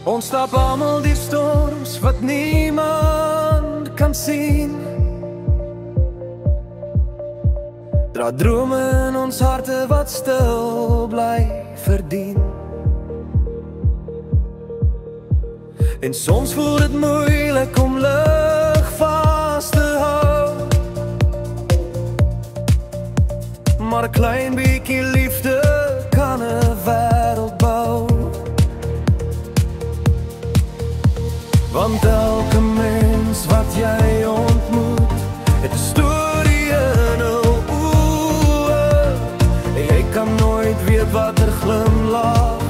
Ons stap almal die storms wat niemand kan sien. Dra drome in ons harte wat stil bly verdien. En soms voel dit moeilik om lig vas te hou, maar 'n klein bietjie liefde kan 'n wêreld bou. Want elke mens wat jy ontmoet, het 'n storie in hul oë. Jy kan nooit weet wat glimlach,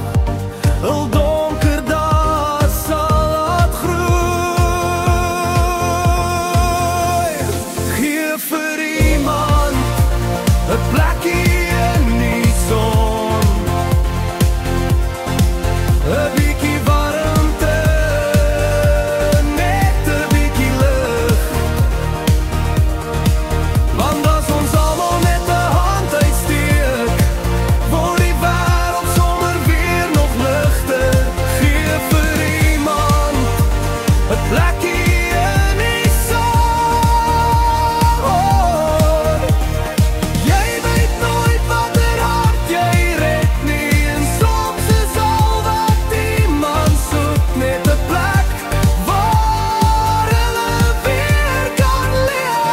hul donker dae sal laat groei. Gee vir iemand 'n plekkie in die son, 'n bietjie warmte, net 'n bietjie lig. Want as ons almal net 'n hand uitsteek, word die wêreld sommer weer nog ligter. Gee vir iemand 'n plekkie in die son. Jy weet nooit watter hart jy red nie, en soms is al wat iemand soek net 'n plek waar hulle weer kan leef.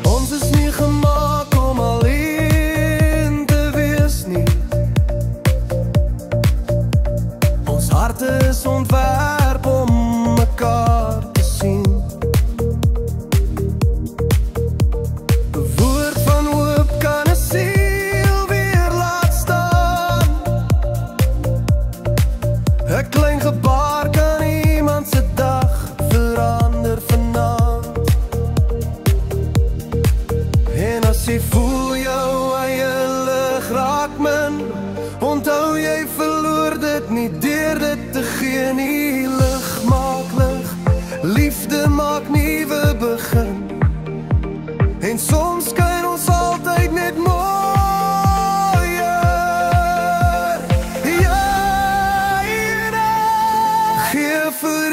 Ons is nie gemaak om alleen te wees nie. Ons harte is ontwerp om mekaar te sien. 'n woord van hoop kan 'n siel weer laat staan. 'n klein gebaar kan iemand se dag verander vanaand. En as jy voel jou eie lig raak min, onthou jy verloor dit nie deur dit te gee nie. Lig maak lig, liefde maak nuwe begin. En soms kan ons altyd net mooier. Ja, gee vir